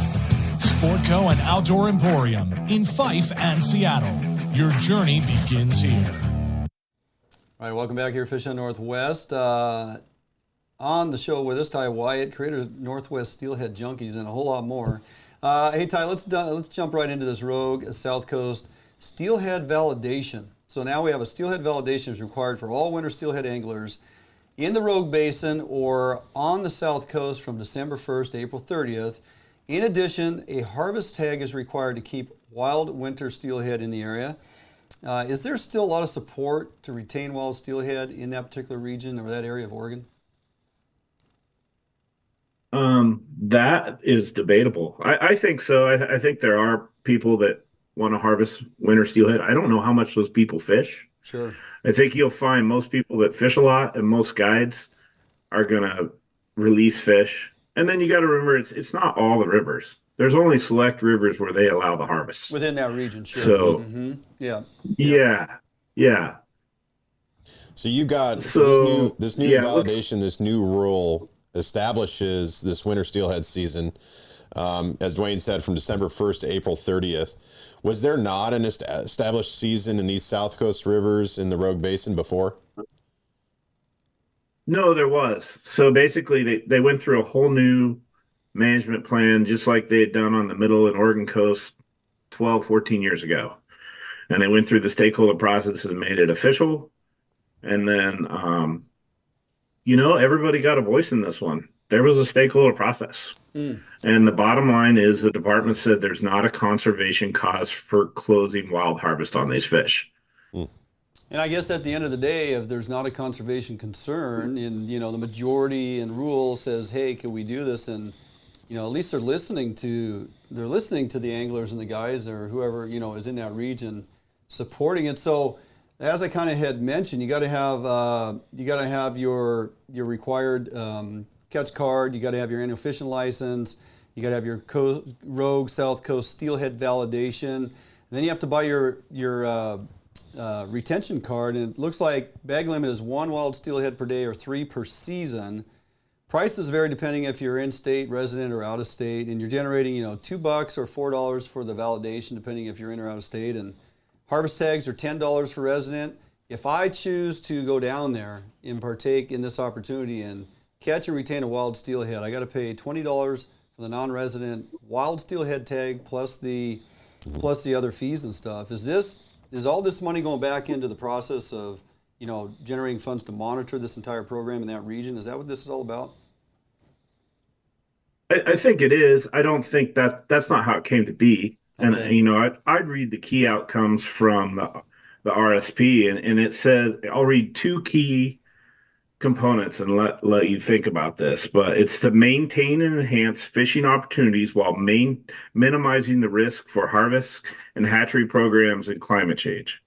Sportco and Outdoor Emporium in Fife and Seattle. Your journey begins here. All right, welcome back here, Fishing Northwest. On the show with us, Ty Wyatt, creator of Northwest Steelhead Junkies, and a whole lot more. Hey, Ty, let's jump right into this rogue South Coast steelhead validation. So now we have a steelhead validation is required for all winter steelhead anglers in the Rogue Basin or on the South Coast from December 1st to April 30th. In addition, a harvest tag is required to keep wild winter steelhead in the area. Is there still a lot of support to retain wild steelhead in that particular region or that area of Oregon? That is debatable. I think so. I think there are people that want to harvest winter steelhead. I don't know how much those people fish. Sure. I think you'll find most people that fish a lot and most guides are going to release fish. And then you got to remember, it's not all the rivers. There's only select rivers where they allow the harvest. Within that region, sure. So, yeah. So you got this new validation, this new rule establishes this winter steelhead season, as Dwayne said, from December 1st to April 30th. Was there not an established season in these South Coast rivers in the Rogue Basin before? No, there was. So basically, they went through a whole new management plan, just like they had done on the Middle and Oregon coast 12, 14 years ago. And they went through the stakeholder process and made it official. And then, everybody got a voice in this one. There was a stakeholder process. And the bottom line is the department said there's not a conservation cause for closing wild harvest on these fish. And I guess at the end of the day, if there's not a conservation concern, and the majority and rule says, "Hey, can we do this?" and at least they're listening to the anglers and the guys or whoever is in that region supporting it. So, as I kind of had mentioned, you got to have your required catch card. You got to have your annual fishing license. You got to have your Rouge South Coast Steelhead validation, and then you have to buy your retention card, and it looks like bag limit is 1 wild steelhead per day or 3 per season. Prices vary depending if you're in-state, resident, or out-of-state, and you're generating, $2 or $4 for the validation, depending if you're in or out-of-state. And harvest tags are $10 for resident. If I choose to go down there and partake in this opportunity and catch and retain a wild steelhead, I got to pay $20 for the non-resident wild steelhead tag plus the other fees and stuff. Is all this money going back into the process of, generating funds to monitor this entire program in that region? Is that what this is all about? I think it is. I don't think that's not how it came to be. Okay. And, I'd read the key outcomes from the RSP, and it said, I'll read 2 key components and let you think about this, but it's to maintain and enhance fishing opportunities while minimizing the risk for harvest and hatchery programs and climate change.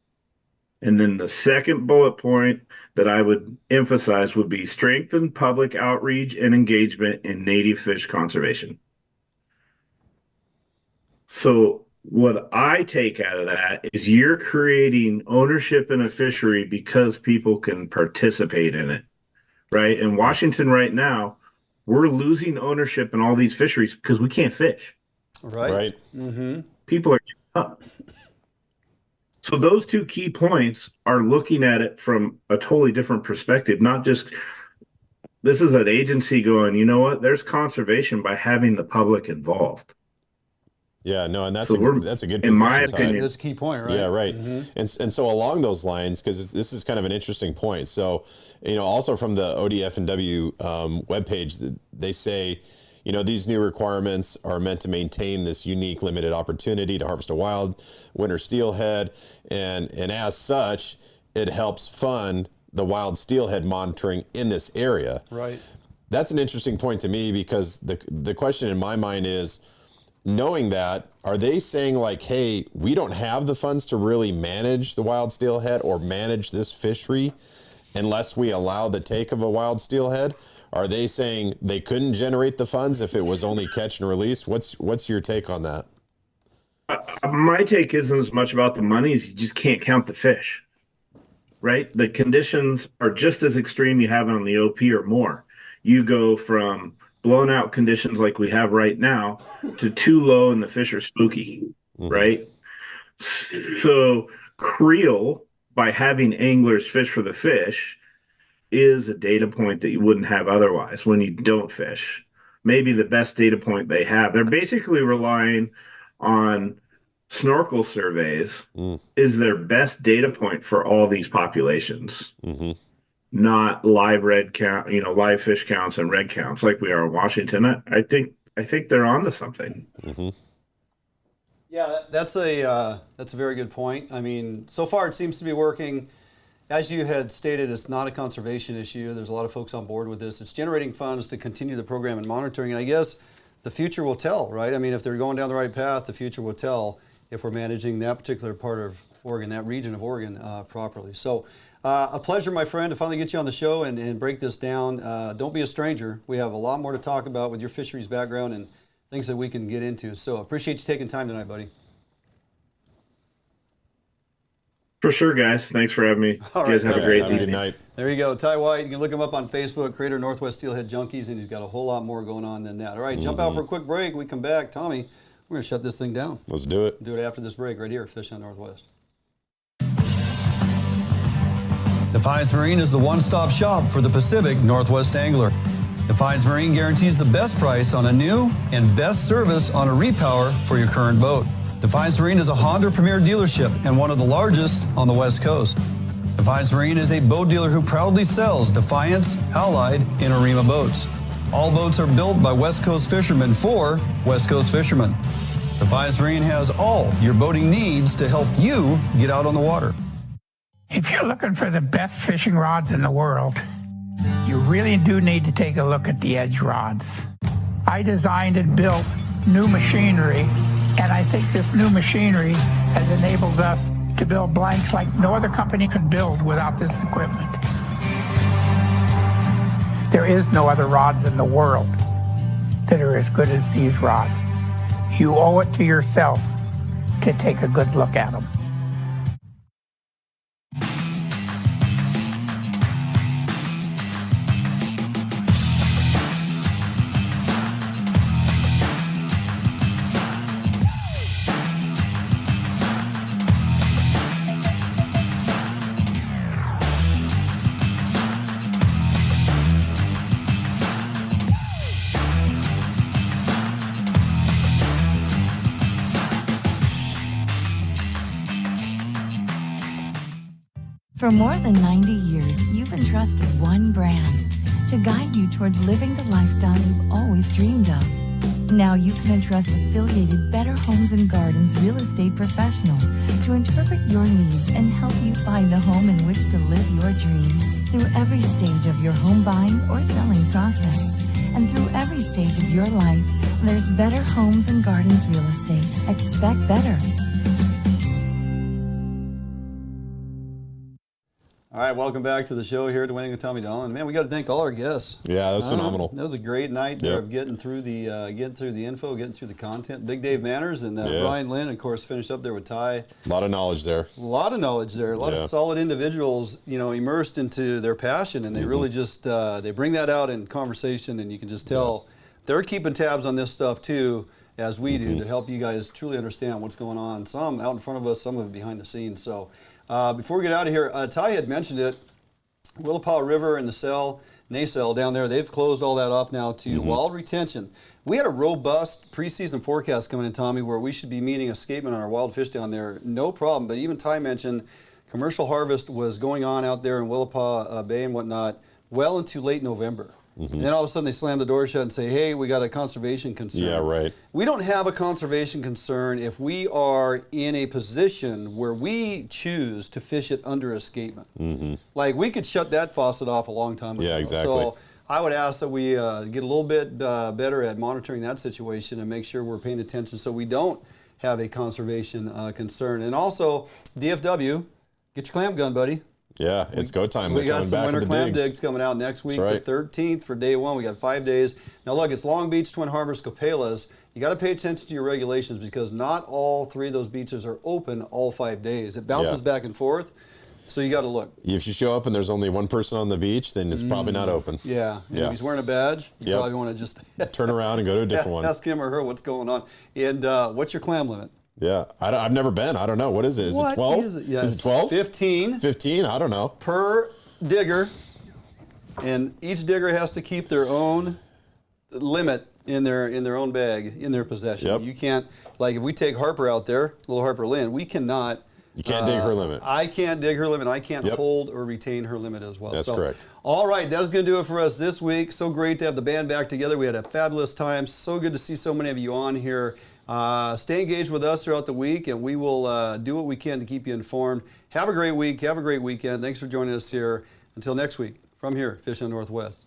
And then the second bullet point that I would emphasize would be strengthen public outreach and engagement in native fish conservation. So what I take out of that is you're creating ownership in a fishery because people can participate in it. Right? In Washington right now, we're losing ownership in all these fisheries because we can't fish. Right. Mm-hmm. People are giving up. So those 2 key points are looking at it from a totally different perspective, not just this is an agency going, you know what, there's conservation by having the public involved. Yeah, no, and that's a good position. In my opinion, that's a key point, right? Yeah, right. Mm-hmm. And so along those lines, because this is kind of an interesting point. So, also from the ODF&W webpage, they say, these new requirements are meant to maintain this unique limited opportunity to harvest a wild winter steelhead, and as such, it helps fund the wild steelhead monitoring in this area. Right. That's an interesting point to me because the question in my mind is, knowing that, are they saying like, hey, we don't have the funds to really manage the wild steelhead or manage this fishery unless we allow the take of a wild steelhead? Are they saying they couldn't generate the funds if it was only catch and release? What's your take on that? My take isn't as much about the money as you just can't count the fish, right? The conditions are just as extreme you have on the OP or more. You go from blown out conditions like we have right now to too low and the fish are spooky, right? So creel, by having anglers fish for the fish, is a data point that you wouldn't have otherwise when you don't fish. Maybe the best data point they have. They're basically relying on snorkel surveys is their best data point for all these populations. Not live red count, live fish counts and red counts like we are in Washington. I think they're onto something. Yeah, that's a very good point. I mean, so far it seems to be working. As you had stated, it's not a conservation issue. There's a lot of folks on board with this. It's generating funds to continue the program and monitoring. And I guess the future will tell, right? I mean, if they're going down the right path, the future will tell if we're managing that particular part of Oregon, that region of Oregon properly. So a pleasure, my friend, to finally get you on the show and break this down. Don't be a stranger. We have a lot more to talk about with your fisheries background and things that we can get into. So appreciate you taking time tonight, buddy. For sure, guys. Thanks for having me. All you guys right, have a great good night. There you go. Ty Wyatt. You can look him up on Facebook, creator Northwest Steelhead Junkies, and he's got a whole lot more going on than that. All right, jump out for a quick break. We come back. Tommy, We're going to shut this thing down. Let's do it. Do it after this break right here at Fish on Northwest. Defiance Marine is the one-stop shop for the Pacific Northwest angler. Defiance Marine guarantees the best price on a new and best service on a repower for your current boat. Defiance Marine is a Honda Premier dealership and one of the largest on the West Coast. Defiance Marine is a boat dealer who proudly sells Defiance, Allied, and Arima boats. All boats are built by West Coast fishermen for West Coast fishermen. Defiance Marine has all your boating needs to help you get out on the water. If you're looking for the best fishing rods in the world, you really do need to take a look at the edge rods. I designed and built new machinery, and I think this new machinery has enabled us to build blanks like no other company can build without this equipment. There is no other rods in the world that are as good as these rods. You owe it to yourself to take a good look at them. For more than 90 years, you've entrusted one brand to guide you towards living the lifestyle you've always dreamed of. Now you can entrust affiliated Better Homes and Gardens real estate professionals to interpret your needs and help you find the home in which to live your dreams through every stage of your home buying or selling process. And through every stage of your life, there's Better Homes and Gardens real estate. Expect better. All right, welcome back to the show here at Winning with Tommy Dolan. Man, we got to thank all our guests. Yeah, that was phenomenal. That was a great night there of getting through the info, getting through the content. Big Dave Manners and Brian Lynn, of course, finished up there with Ty. A lot of knowledge there. A lot of solid individuals, immersed into their passion, and they really just they bring that out in conversation, and you can just tell they're keeping tabs on this stuff too, as we do, to help you guys truly understand what's going on. Some out in front of us, some of it behind the scenes. So. Before we get out of here, Ty had mentioned it. Willapa River and the Nacelle down there, they've closed all that off now to wild retention. We had a robust preseason forecast coming in, Tommy, where we should be meeting escapement on our wild fish down there. No problem. But even Ty mentioned commercial harvest was going on out there in Willapa Bay and whatnot well into late November. And then all of a sudden they slam the door shut and say, hey, we got a conservation concern. Yeah, right. We don't have a conservation concern if we are in a position where we choose to fish it under escapement. Like, we could shut that faucet off a long time ago. Yeah, exactly. So I would ask that we get a little bit better at monitoring that situation and make sure we're paying attention so we don't have a conservation concern. And also, DFW, get your clam gun, buddy. Yeah, it's go time. We got some winter clam digs coming out next week, the 13th for day one. We got 5 days. Now look, it's Long Beach, Twin Harbors, Copalas. You got to pay attention to your regulations because not all three of those beaches are open all 5 days. It bounces back and forth, so you got to look. If you show up and there's only one person on the beach, then it's probably not open. Yeah. If he's wearing a badge, you probably want to just turn around and go to a different one. Ask him or her what's going on. And what's your clam limit? Yeah, I've never been. I don't know. What is it? Is it 12? Is it? Yes. Is it 12? 15. 15? I don't know. Per digger. And each digger has to keep their own limit in their own bag, in their possession. You can't, like if we take Harper out there, little Harper Lynn, we cannot. You can't dig her limit. I can't dig her limit. I can't hold or retain her limit as well. That's correct. All right, that is going to do it for us this week. So great to have the band back together. We had a fabulous time. So good to see so many of you on here. Stay engaged with us throughout the week, and we will do what we can to keep you informed. Have a great week. Have a great weekend. Thanks for joining us here. Until next week, from here, Fish on Northwest.